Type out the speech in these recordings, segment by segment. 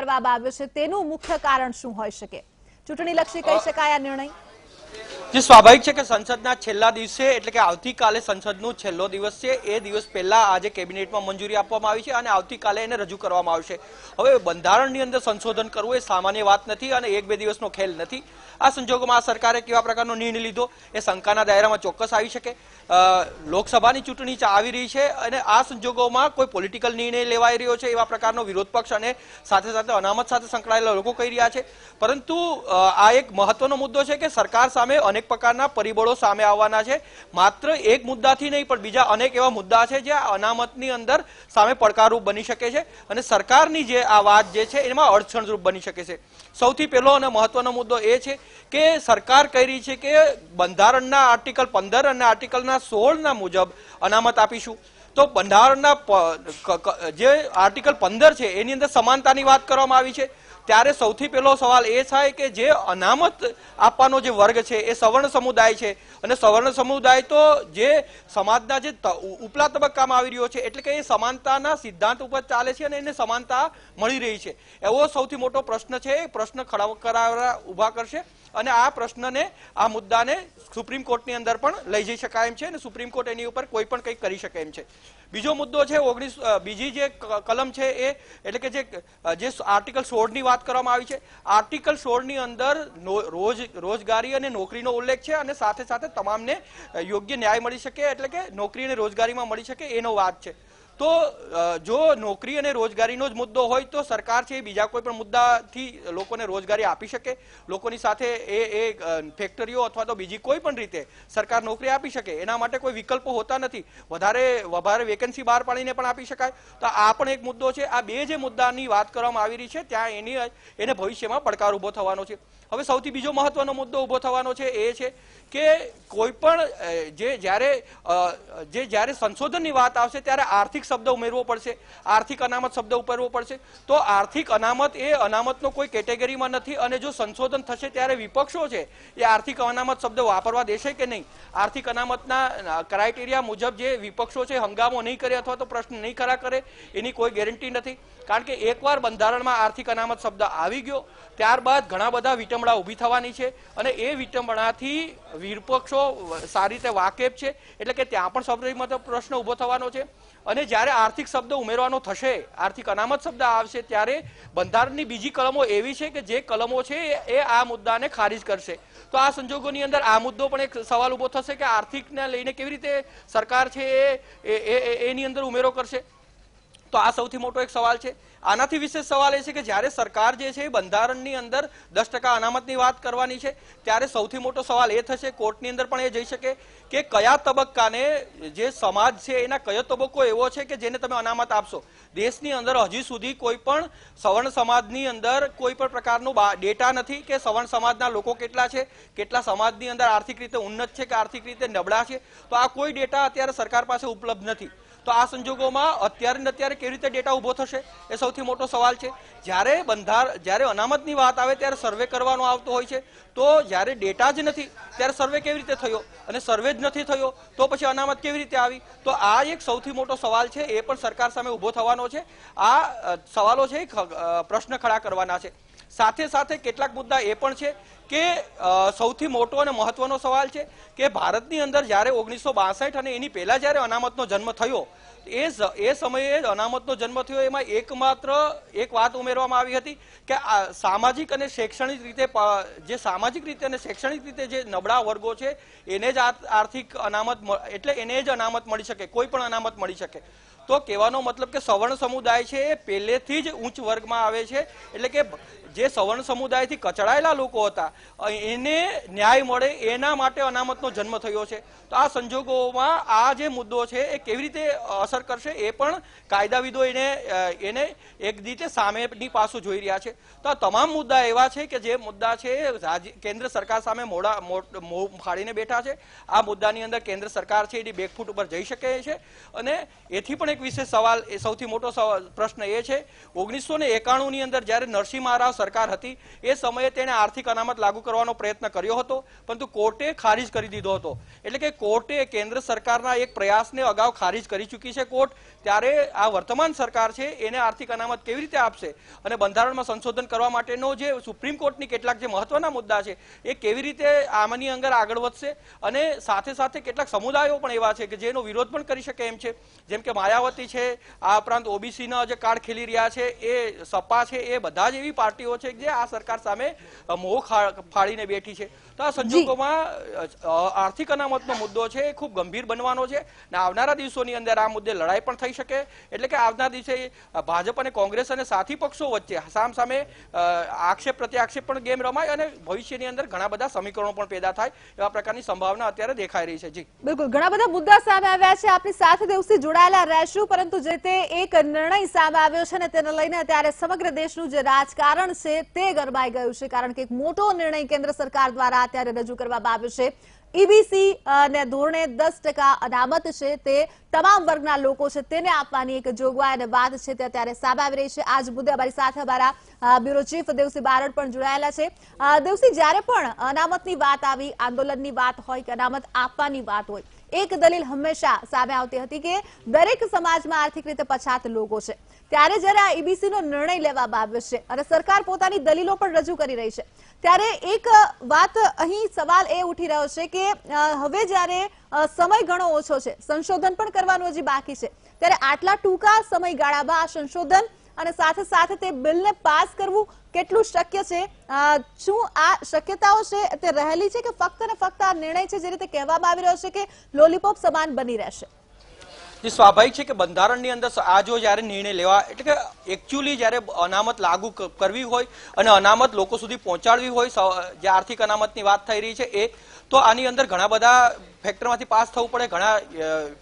કરવામાં આવ્યો છે તેનું મુખ્ય કારણ શું હોઈ શકે? ચૂંટણીલક્ષી કહી શકાય આ નિર્ણય? જે સ્વાભાવિક છે કે સંસદના છેલ્લા દિવસે એટલે કે આવતીકાલે સંસદનો છેલ્લો દિવસ છે, એ દિવસ પહેલા આજે કેબિનેટમાં મંજૂરી આપવામાં આવી છે અને આવતીકાલે એને રજૂ કરવામાં આવશે. હવે બંધારણની અંદર સંશોધન કરવું એ સામાન્ય વાત નથી અને એક બે દિવસનો ખેલ નથી. આ સંજોગોમાં આ સરકારે કેવા પ્રકારનો નિર્ણય લીધો એ શંકાના દાયરામાં ચોક્કસ આવી શકે. લોકસભાની ચૂંટણી આવી રહી છે અને આ સંજોગોમાં કોઈ પોલિટિકલ નિર્ણય લેવાઈ રહ્યો છે એવા પ્રકારનો વિરોધ પક્ષ અને સાથે સાથે અનામત સાથે સંકળાયેલા લોકો કહી રહ્યા છે. પરંતુ આ એક મહત્વનો મુદ્દો છે કે સરકાર સામે અનેક પ્રકારના પરિબળો સામે આવવાના છે. માત્ર એક મુદ્દાથી નહીં પણ બીજા અનેક એવા મુદ્દા છે જે અનામતની અંદર સામે પડકારરૂપ બની શકે છે અને સરકારની જે આ વાત જે છે એમાં અડચણરૂપ બની શકે છે. સૌથી પહેલો અને મહત્વનો મુદ્દો એ છે કે સરકાર કહી રહી છે કે બંધારણના આર્ટિકલ 15 અને આર્ટિકલના 16 મુજબ અનામત આપીશું. તો બંધારણના જે આર્ટિકલ 15 છે એની અંદર સમાનતાની વાત કરવામાં આવી છે. ત્યારે સૌથી પહેલો સવાલ એ થાય કે જે અનામત આપવાનો જે વર્ગ છે એ સવર્ણ સમુદાય છે અને સવર્ણ સમુદાય તો જે સમાજના જે ઉપલા તબક્કામાં આવી રહ્યો છે એટલે કે એ સમાનતાના સિદ્ધાંત ઉપર ચાલે છે અને એને સમાનતા મળી રહી છે એવો સૌથી મોટો પ્રશ્ન છે. એ પ્રશ્ન ખડા ઉભા કરશે અને આ પ્રશ્નને આ મુદ્દાને સુપ્રીમ કોર્ટની અંદર પણ લઈ જઈ શકાય એમ છે અને સુપ્રીમ કોર્ટ એની ઉપર કોઈ પણ કંઈક કરી શકે એમ છે. બીજો મુદ્દો છે બીજી જે કલમ છે એ એટલે કે જે આર્ટિકલ 16 ની વાત કરવામાં આવી છે. આર્ટિકલ 16 ની અંદર રોજગારી અને નોકરીનો ઉલ્લેખ છે અને સાથે સાથે તમામને યોગ્ય ન્યાય મળી શકે એટલે કે નોકરી અને રોજગારીમાં મળી શકે એનો વાત છે. તો જો નોકરી અને રોજગારીનો જ મુદ્દો હોય તો સરકાર છે બીજા કોઈ પણ મુદ્દાથી લોકોને રોજગારી આપી શકે. લોકોની સાથે એ ફેક્ટરીઓ અથવા તો બીજી કોઈ પણ રીતે સરકાર નોકરી આપી શકે. એના માટે કોઈ વિકલ્પો હોતા નથી. વધારે વેકેન્સી બહાર પાડીને પણ આપી શકાય. તો આ પણ એક મુદ્દો છે. આ બે જે મુદ્દાની વાત કરવામાં આવી રહી છે ત્યાં એને ભવિષ્યમાં પડકાર ઉભો થવાનો છે. હવે સૌથી બીજો મહત્વનો મુદ્દો ઉભો થવાનો છે એ છે કે કોઈ પણ જ્યારે સંશોધનની વાત આવશે ત્યારે આર્થિક શબ્દ ઉમેરવો પડશે. આર્થિક અનામત શબ્દ ઉમેરવો પડશે. તો આર્થિક અનામત એ અનામતનો કોઈ કેટેગરીમાં નથી અને જો સંશોધન થશે ત્યારે વિપક્ષો છે એ આર્થિક અનામત શબ્દ વાપરવા દેશે કે નહીં. આર્થિક અનામતના ક્રાઇટેરિયા મુજબ જે વિપક્ષો છે હંગામો નહીં કરે અથવા તો પ્રશ્ન નહીં ખરા કરે એની કોઈ ગેરંટી નથી. કારણ કે એકવાર બંધારણમાં આર્થિક અનામત શબ્દ આવી ગયો ત્યારબાદ ઘણા બધા વિટંબણા ઊભી થવાની છે અને એ વિટંબણાથી વિપક્ષો સારી રીતે વાકેફ છે એટલે કે ત્યાં પણ સૌથી પ્રશ્ન ઉભો થવાનો છે. અને જ્યારે આર્થિક શબ્દ ઉમેરવાનો થશે, આર્થિક અનામત શબ્દ આવશે ત્યારે બંધારણની બીજી કલમો એવી છે કે જે કલમો છે એ આ મુદ્દાને ખારીજ કરશે. તો આ સંજોગોની અંદર આ મુદ્દો પણ એક સવાલ ઉભો થશે કે આર્થિકને લઈને કેવી રીતે સરકાર છે એની અંદર ઉમેરો કરશે. તો આ સૌથી મોટો એક સવાલ છે. આનાથી વિશેષ સવાલ એ છે કે જ્યારે સરકાર જે છે બંધારણની અંદર 10% અનામતની વાત કરવાની છે ત્યારે સૌથી મોટો સવાલ એ થશે, કોર્ટની અંદર પણ એ જઈ શકે કે કયા તબક્કાને જે સમાજ છે એના કયો તબક્કો એવો છે કે જેને તમે અનામત આપશો. દેશની અંદર હજી સુધી કોઈ પણ સવર્ણ સમાજની અંદર કોઈ પણ પ્રકારનો ડેટા નથી કે સવર્ણ સમાજના લોકો કેટલા છે, કેટલા સમાજની અંદર આર્થિક રીતે ઉન્નત છે કે આર્થિક રીતે નબળા છે. તો આ કોઈ ડેટા અત્યારે સરકાર પાસે ઉપલબ્ધ નથી. તો આ સંજોગોમાં અત્યારે કેવી રીતે ડેટા ઉભો થશે એ સૌથી મોટો સવાલ છે. જ્યારે અનામતની વાત આવે ત્યારે સર્વે કરવાનો આવતો હોય છે. તો જ્યારે ડેટા જ નથી ત્યારે સર્વે કેવી રીતે થયો અને સર્વે જ નથી થયો તો પછી અનામત કેવી રીતે આવી. તો આ એક સૌથી મોટો સવાલ છે. એ પણ સરકાર સામે ઉભો થવાનો છે. આ સવાલો છે પ્રશ્ન ખડા કરવાના છે. સાથે સાથે કેટલાક મુદ્દા એ પણ છે કે સૌથી મોટો અને મહત્વનો સવાલ છે કે ભારતની અંદર જ્યારે 1962 અને એની પહેલા જ્યારે અનામતનો જન્મ થયો એ સમયે અનામતનો જન્મ થયો એમાં એકમાત્ર એક વાત ઉમેરવામાં આવી હતી કે સામાજિક અને શૈક્ષણિક રીતે જે નબળા વર્ગો છે એને જ આર્થિક અનામત એટલે એને જ અનામત મળી શકે, કોઈ પણ અનામત મળી શકે. તો કહેવાનો મતલબ કે સવર્ણ સમુદાય છે એ પહેલેથી જ ઉચ્ચ વર્ગમાં આવે છે એટલે કે જે સવર્ણ સમુદાયથી કચડાયેલા લોકો હતા એને ન્યાય મળે એના માટે અનામતનો જન્મ થયો છે. તો આ સંજોગોમાં આ જે મુદ્દો છે એ કેવી રીતે અસર કરશે એ પણ કાયદાવિદો એને એક રીતે સામેની પાસું જોઈ રહ્યા છે. તો આ તમામ મુદ્દા એવા છે કે જે મુદ્દા છે કેન્દ્ર સરકાર સામે મોં ફાડીને બેઠા છે. આ મુદ્દાની અંદર કેન્દ્ર સરકાર છે એની બેકફૂટ ઉપર જઈ શકે છે અને એથી પણ એક વિશેષ સવાલ, એ સૌથી મોટો પ્રશ્ન એ છે 1991 ની અંદર જ્યારે નરસિંહ રાવ સરકાર હતી એ સમયે તેણે આર્થિક અનામત લાગુ કરવાનો પ્રયત્ન કર્યો હતો, પરંતુ કોર્ટે ખારીજ કરી દીધો હતો. એટલે કે કોર્ટે કેન્દ્ર સરકારના એક પ્રયાસને અગાઉ ખારીજ કરી ચૂકી છે કોર્ટ. ત્યારે આ વર્તમાન સરકાર છે એને આર્થિક અનામત કેવી રીતે આપશે અને બંધારણમાં સંશોધન કરવા માટેનો જે સુપ્રીમ કોર્ટની કેટલાક જે મહત્વના મુદ્દા છે એ કેવી રીતે આમાંની અંદર આગળ વધશે, અને સાથે સાથે કેટલાક સમુદાયો પણ એવા છે કે જેનો વિરોધ પણ કરી શકે એમ છે, જેમ કે માયાવતી છે, આ ઉપરાંત ઓબીસીના જે કાર્ડ ખેલી રહ્યા છે, એ સપા છે, એ બધા જ એવી પાર્ટીઓ છે જે આ સરકાર સામે મોહ ફાડીને બેઠી છે. તો આ સંજોગોમાં આર્થિક અનામતનો મુદ્દો છે એ ખૂબ ગંભીર બનવાનો છે અને આવનારા દિવસોની અંદર આ મુદ્દે લડાઈ પણ થઈ શકે. એટલે કે આવનારા દિવસે ભાજપ અને કોંગ્રેસ અને સાથી પક્ષો વચ્ચે સામસામે આક્ષેપ પ્રત્યાક્ષેપ પણ ગેમ રમાય અને ભવિષ્યની અંદર ઘણા બધા સમીકરણો પણ પેદા થાય એવા પ્રકારની સંભાવના અત્યારે દેખાઈ રહી છે. જી બિલકુલ, ઘણા બધા મુદ્દા સામે આવ્યા છે. આપની સાથે દેવસી જોડાયેલા રહેશું, પરંતુ જે તે એક નિર્ણય સામે આવ્યો છે ને તેને લઈને અત્યારે સમગ્ર દેશનું જે રાજકારણ છે તે ગરમાઈ ગયું છે, કારણ કે એક મોટો નિર્ણય કેન્દ્ર સરકાર દ્વારા અત્યારે રજૂ કરવામાં આવ્યો છે. ઈબીસી ને ધોરણે 10% અનામત છે તે તમામ વર્ગના લોકો છે તેને આપવાની એક જોગવાઈ અને વાત છે તે અત્યારે સામે આવી રહી છે. આજ મુદ્દે અમારી સાથે અમારા બ્યુરો ચીફ દેવસી બારડ પણ જોડાયેલા છે. દેવસી, જ્યારે પણ અનામતની વાત આવી, આંદોલનની વાત હોય કે અનામત આપવાની વાત હોય, એક દલીલ હંમેશા સામે આવતી હતી કે દરેક સમાજમાં આર્થિક રીતે પછાત લોકો છે. ત્યારે જ્યારે આ ઈબીસી નો નિર્ણય લેવામાં આવ્યો છે અને સરકાર પોતાની દલીલો પણ રજૂ કરી રહી છે, ત્યારે એક વાત અહીં સવાલ એ ઉઠી રહ્યો છે કે હવે જ્યારે સમય ઘણો ઓછો છે, સંશોધન પણ કરવાનું હજી બાકી છે, ત્યારે આટલા ટૂંકા સમયગાળામાં આ સંશોધન અને સાથે સાથે તે બિલને પાસ કરવું કેટલું શક્ય છે? શું આ શક્યતાઓ છે તે રહેલી છે કે ફક્ત ને ફક્ત આ નિર્ણય છે જે રીતે કહેવામાં આવી રહ્યો છે કે લોલીપોપ સમાન બની રહેશે? જે સ્વાભાવિક છે કે બંધારણની અંદર આ જો જ્યારે નિર્ણય લેવા, એટલે કે એકચ્યુઅલી જ્યારે અનામત લાગુ કરવી હોય અને અનામત લોકો સુધી પહોંચાડવી હોય, જે આર્થિક અનામતની વાત થઈ રહી છે એ, તો આની અંદર ઘણા બધા ફેક્ટરમાંથી પાસ થવું પડે, ઘણા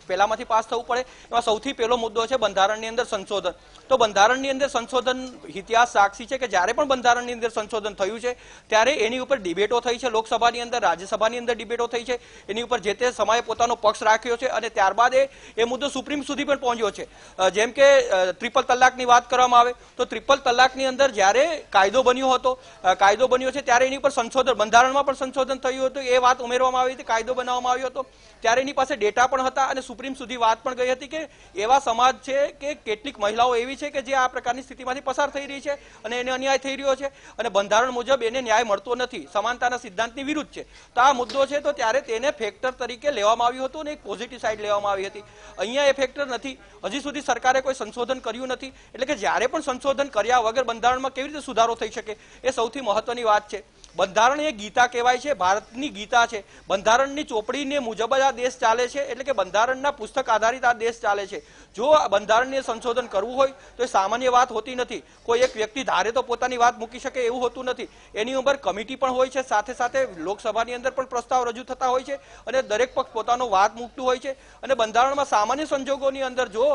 પહેલામાંથી પાસ થવું પડે. એમાં સૌથી પહેલો મુદ્દો છે બંધારણની અંદર સંશોધન. તો બંધારણની અંદર સંશોધન ઇતિહાસ સાક્ષી છે કે જ્યારે પણ બંધારણની અંદર સંશોધન થયું છે ત્યારે એની ઉપર ડિબેટો થઈ છે, લોકસભાની અંદર, રાજ્યસભાની અંદર ડિબેટો થઈ છે, એની ઉપર જે તે સમયે પોતાનો પક્ષ રાખ્યો છે અને ત્યારબાદ એ મુદ્દો સુપ્રીમ સુધી પણ પહોંચ્યો છે. જેમ કે ટ્રિપલ તલાકની વાત કરવામાં આવે તો ટ્રિપલ તલાકની અંદર જ્યારે કાયદો બન્યો છે ત્યારે એની ઉપર સંશોધન, બંધારણમાં પણ સંશોધન થયું હતું, એ વાત ઉમેરવામાં આવી હતી, કાયદો બનાવવામાં આવ્યો હતો, ત્યારે એની પાસે ડેટા પણ હતા અને સુપ્રીમ સુધી વાત પણ ગઈ હતી કે એવા સમાજ છે કે કેટલીક મહિલાઓ એવી છે કે જે આ પ્રકારની સ્થિતિમાંથી પસાર થઈ રહી છે અને એને અન્યાય થઈ રહ્યો છે અને બંધારણ મુજબ એને ન્યાય મળતો નથી, સમાનતાના સિદ્ધાંતની વિરુદ્ધ છે. તો આ મુદ્દો છે, તો ત્યારે તેને ફેક્ટર તરીકે લેવામાં આવ્યું હતું અને એક પોઝિટિવ સાઈડ લેવામાં આવી હતી. અહીંયા એ ફેક્ટર નથી, હજી સુધી સરકારે કોઈ સંશોધન કર્યું નથી. એટલે કે જ્યારે પણ સંશોધન કર્યા વગર બંધારણમાં કેવી રીતે સુધારો થઈ શકે એ સૌથી મહત્વની વાત છે. બંધારણ એ ગીતા કહેવાય છે, ભારતની ગીતા છે. બંધારણની ચોપડીને મુજબ જ આ દેશ ચાલે છે, એટલે કે બંધારણના પુસ્તક આધારિત આ દેશ ચાલે છે. જો બંધારણને સંશોધન કરવું હોય તો એ સામાન્ય વાત હોતી નથી. કોઈ એક વ્યક્તિ ધારે તો પોતાની વાત મૂકી શકે એવું હોતું નથી. એની ઉપર કમિટી પણ હોય છે, સાથે સાથે લોકસભાની અંદર પણ પ્રસ્તાવ રજૂ થતા હોય છે અને દરેક પક્ષ પોતાનો વાત મૂકતું હોય છે. અને બંધારણમાં સામાન્ય સંજોગોની અંદર જો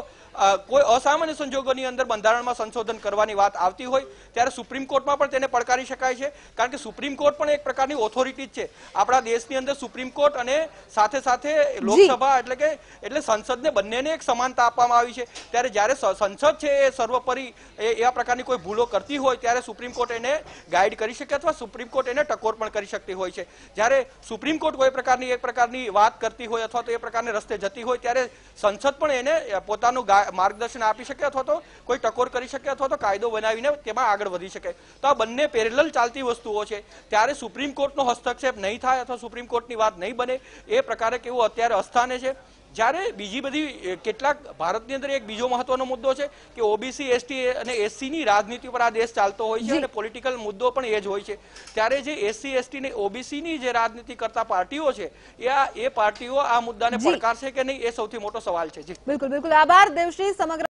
કોઈ અસામાન્ય સંજોગોની અંદર બંધારણમાં સંશોધન કરવાની વાત આવતી હોય ત્યારે સુપ્રીમ કોર્ટમાં પણ તેને પડકારી શકાય છે, કારણ કે સુપ્રીમ કોર્ટ પણ એક પ્રકારની ઓથોરિટી જ છે. આપણા દેશની અંદર સુપ્રીમ કોર્ટ અને સાથે સાથે લોકસભા એટલે સંસદને બંનેને એક સમાનતા આપવામાં આવી છે. ત્યારે જ્યારે સંસદ છે એ સર્વોપરી એવા પ્રકારની કોઈ ભૂલો કરતી હોય ત્યારે સુપ્રીમ કોર્ટ એને ગાઈડ કરી શકે અથવા સુપ્રીમ કોર્ટ એને ટકોર પણ કરી શકતી હોય છે. જ્યારે સુપ્રીમ કોર્ટ કોઈ એક પ્રકારની વાત કરતી હોય અથવા તો એ પ્રકારને રસ્તે જતી હોય ત્યારે સંસદ પણ એને પોતાનું માર્ગદર્શન આપી શકે અથવા તો કોઈ ટકોર કરી શકે અથવા તો કાયદો બનાવીને તેમાં આગળ વધી શકે. તો આ બંને પેરેલલ ચાલતી વસ્તુઓ છે. ત્યારે સુપ્રીમ કોર્ટનો હસ્તક્ષેપ નહીં થાય અથવા સુપ્રીમ કોર્ટની વાત નહીં બને એ પ્રકારે કેવું અત્યારે અસ્થાને છે. જ્યારે બીજી બધી કેટલાક ભારતની અંદર એક બીજો મહત્વનો મુદ્દો છે કે ઓબીસી, એસટી અને એસસી ની રાજનીતિ પર આ દેશ ચાલતો હોય છે અને પોલિટિકલ મુદ્દો પણ એ જ હોય છે. ત્યારે જે એસસી, એસટી ને ઓબીસી ની જે રાજનીતિ કરતા પાર્ટીઓ છે એ પાર્ટીઓ આ મુદ્દાને પડકારશે કે નહીં એ સૌથી મોટો સવાલ છે. જી બિલકુલ, આભાર દેવશ્રી. સમગ્ર